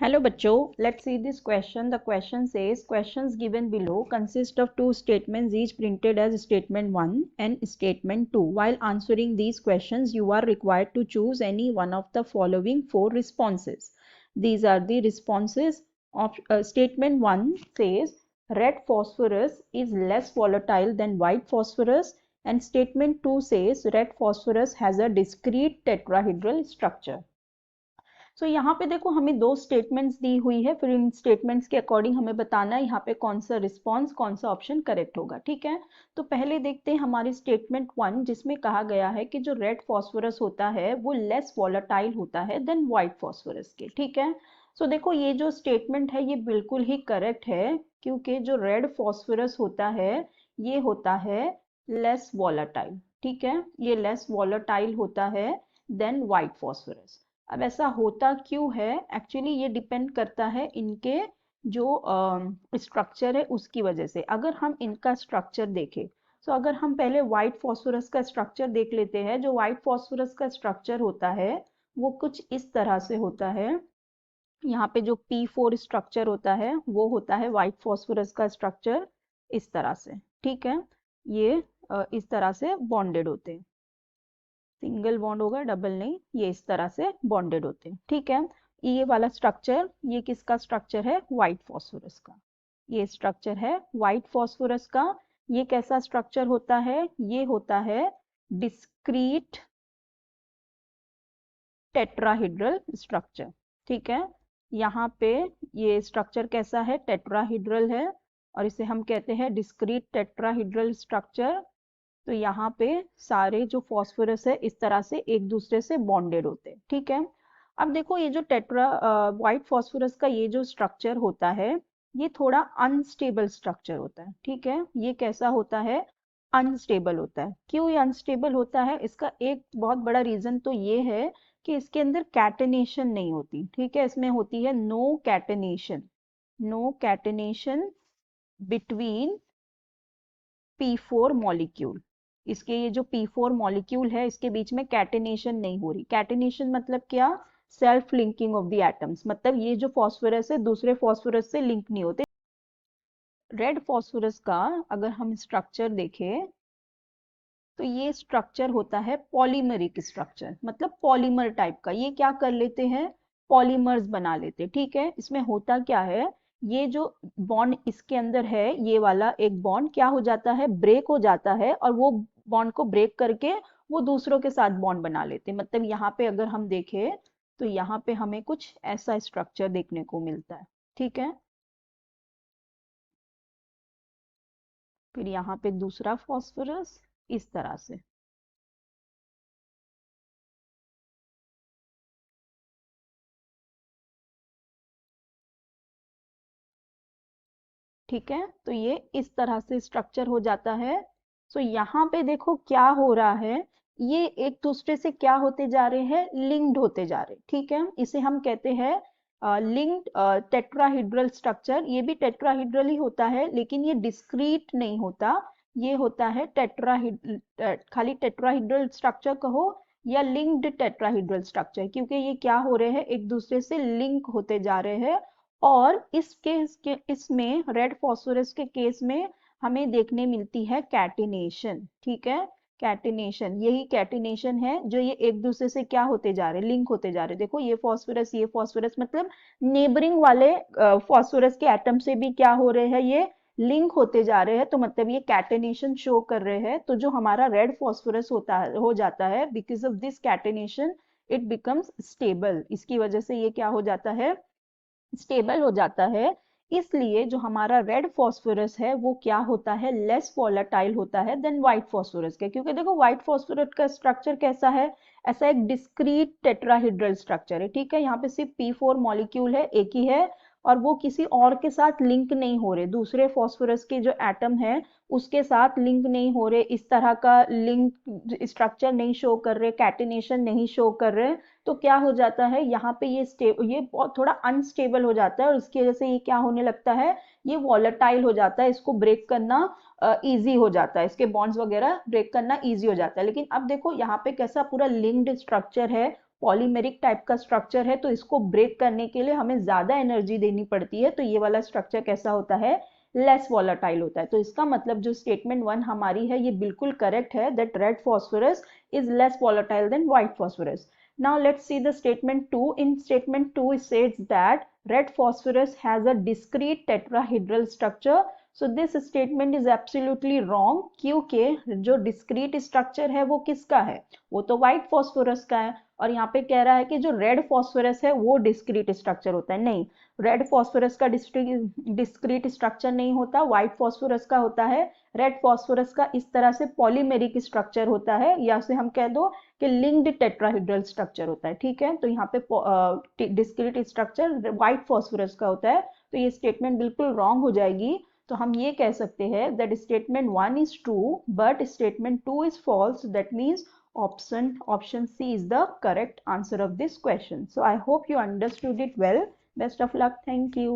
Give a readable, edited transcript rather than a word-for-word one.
Hello bachcho, let's see this question. The question says questions given below consist of two statements each printed as statement 1 and statement 2. While answering these questions, you are required to choose any one of the following four responses. These are the responses of statement 1 says red phosphorus is less volatile than white phosphorus, and statement 2 says red phosphorus has a discrete tetrahedral structure. तो यहाँ पे देखो हमें दो statements दी हुई है, फिर इन statements के अकॉर्डिंग हमें बताना है यहाँ पे कौन सा रिस्पॉन्स कौन सा ऑप्शन करेक्ट होगा। ठीक है, तो पहले देखते हैं हमारी स्टेटमेंट 1 जिसमें कहा गया है कि जो रेड फॉस्फोरस होता है वो लेस वॉलेटाइल होता है देन व्हाइट फॉस्फोरस के। ठीक है, सो देखो ये जो स्टेटमेंट है ये बिल्कुल ही करेक्ट है, क्योंकि जो रेड फॉस्फोरस होता है ये होता है लेस वॉलेटाइल। ठीक है, ये लेस वॉलेटाइल होता है देन व्हाइट फॉस्फोरस। अब ऐसा होता क्यों है, एक्चुअली ये डिपेंड करता है इनके जो स्ट्रक्चर है उसकी वजह से। अगर हम इनका स्ट्रक्चर देखें तो अगर हम पहले व्हाइट फॉस्फोरस का स्ट्रक्चर देख लेते हैं, जो व्हाइट फॉस्फोरस का स्ट्रक्चर होता है वो कुछ इस तरह से होता है। यहाँ पे जो P4 स्ट्रक्चर होता है वो होता है व्हाइट फॉस्फोरस का स्ट्रक्चर इस तरह से। ठीक है, ये इस तरह से बॉन्डेड होते हैं, सिंगल बॉन्ड होगा डबल नहीं, ये इस तरह से बॉन्डेड होते हैं। ठीक है, ये वाला स्ट्रक्चर ये किसका स्ट्रक्चर है, व्हाइट फॉस्फोरस का। ये स्ट्रक्चर है व्हाइट फॉस्फोरस का। ये कैसा स्ट्रक्चर होता है, ये होता है डिस्क्रीट टेट्राहेड्रल स्ट्रक्चर। ठीक है, यहाँ पे ये स्ट्रक्चर कैसा है, टेट्राहेड्रल है, और इसे हम कहते हैं डिस्क्रीट टेट्राहेड्रल स्ट्रक्चर। तो यहाँ पे सारे जो फॉस्फोरस है इस तरह से एक दूसरे से बॉन्डेड होते हैं। ठीक है, अब देखो ये जो व्हाइट फॉस्फोरस का ये जो स्ट्रक्चर होता है ये थोड़ा अनस्टेबल स्ट्रक्चर होता है। ठीक है, ये कैसा होता है, अनस्टेबल होता है। क्यों ये अनस्टेबल होता है, इसका एक बहुत बड़ा रीजन तो ये है कि इसके अंदर कैटेनेशन नहीं होती। ठीक है, इसमें होती है no catenation, no catenation between P4 molecule. इसके ये जो P4 मॉलिक्यूल है इसके बीच में कैटेनेशन नहीं हो रही। कैटेनेशन मतलब क्या, self linking of the atoms, मतलब ये जो फॉस्फोरस है दूसरे फॉस्फोरस से लिंक नहीं होते। रेड फॉस्फोरस का अगर हम स्ट्रक्चर देखें तो ये स्ट्रक्चर होता है पॉलीमरिक स्ट्रक्चर, मतलब पॉलीमर टाइप का। ये क्या कर लेते हैं, पॉलीमर्स बना लेते हैं। ठीक है, इसमें होता क्या है, ये जो बॉन्ड इसके अंदर है ये वाला एक बॉन्ड क्या हो जाता है, ब्रेक हो जाता है, और वो बॉन्ड को ब्रेक करके वो दूसरों के साथ बॉन्ड बना लेते हैं। मतलब यहाँ पे अगर हम देखें तो यहाँ पे हमें कुछ ऐसा स्ट्रक्चर देखने को मिलता है। ठीक है, फिर यहाँ पे दूसरा फॉस्फोरस इस तरह से। ठीक है, तो ये इस तरह से स्ट्रक्चर हो जाता है। सो यहाँ पे देखो क्या हो रहा है, ये एक दूसरे से क्या होते जा रहे हैं, लिंक्ड होते जा रहे हैं। ठीक है, इसे हम कहते हैं लिंक्ड टेट्राहीड्रल स्ट्रक्चर। ये भी टेट्राहीड्रल ही होता है लेकिन ये डिस्क्रीट नहीं होता, ये होता है खाली टेट्राहीड्रल स्ट्रक्चर कहो या लिंक्ड टेट्राहीड्रल स्ट्रक्चर, क्योंकि ये क्या हो रहे हैं, एक दूसरे से लिंक होते जा रहे हैं। और इस केस के इसमें रेड फॉस्फोरस के केस में हमें देखने मिलती है कैटिनेशन। ठीक है, कैटिनेशन, यही कैटिनेशन है जो ये एक दूसरे से क्या होते जा रहे हैं, लिंक होते जा रहे हैं। देखो ये फॉस्फोरस मतलब नेबरिंग वाले फॉस्फोरस के एटम से भी क्या हो रहे हैं, ये लिंक होते जा रहे हैं। तो मतलब ये कैटिनेशन शो कर रहे हैं। तो जो हमारा रेड फॉस्फोरस होता है हो जाता है, because of this catenation it becomes stable. इसकी वजह से ये क्या हो जाता है, स्टेबल हो जाता है। इसलिए जो हमारा रेड फॉस्फोरस है वो क्या होता है, लेस वॉलेटाइल होता है देन व्हाइट फॉस्फोरस के। क्योंकि देखो व्हाइट फॉस्फोरस का स्ट्रक्चर कैसा है, ऐसा एक डिस्क्रीट टेट्राहीड्रल स्ट्रक्चर है। ठीक है, यहाँ पे सिर्फ P4 मॉलिक्यूल है, एक ही है, और वो किसी और के साथ लिंक नहीं हो रहे, दूसरे फॉस्फोरस के जो एटम है उसके साथ लिंक नहीं हो रहे, इस तरह का लिंक स्ट्रक्चर नहीं शो कर रहे, कैटिनेशन नहीं शो कर रहे। तो क्या हो जाता है, यहाँ पे ये बहुत थोड़ा अनस्टेबल हो जाता है, और इसकी वजह से ये क्या होने लगता है, ये वॉलेटाइल हो जाता है, इसको ब्रेक करना इजी हो जाता है, इसके बॉन्ड्स वगैरह ब्रेक करना इजी हो जाता है। लेकिन अब देखो यहाँ पे कैसा पूरा लिंक्ड स्ट्रक्चर है, पॉलीमेरिक टाइप का स्ट्रक्चर है तो इसको ब्रेक करने के लिए हमें ज्यादा एनर्जी देनी पड़ती है, तो ये वाला स्ट्रक्चर कैसा होता है, लेस वॉलेटाइल होता है। तो इसका मतलब जो स्टेटमेंट 1 हमारी है ये बिल्कुल करेक्ट है, that red phosphorus is less volatile than white phosphorus. Now let's see the statement 2. In statement 2 it says that red phosphorus has a discrete tetrahedral structure. So this statement is absolutely wrong, क्योंकि जो discrete structure है वो किसका है, वो तो white phosphorus का है, और यहाँ पे कह रहा है कि जो red phosphorus है वो discrete structure होता है। नहीं, रेड फॉस्फोरस का डिस्क्रीट स्ट्रक्चर नहीं होता, व्हाइट फॉस्फोरस का होता है। रेड फॉस्फोरस का इस तरह से पॉलीमेरिक स्ट्रक्चर होता है, या से हम कह दो कि लिंक्ड टेट्राहेड्रल स्ट्रक्चर होता है। ठीक है, तो यहाँ पे डिस्क्रीट स्ट्रक्चर व्हाइट फॉस्फोरस का होता है, तो ये स्टेटमेंट बिल्कुल रॉन्ग हो जाएगी। तो हम ये कह सकते हैं that statement 1 is true but statement 2 is false, that means option C is the correct answer of this question. So I hope you understood it well. Best of luck. Thank you.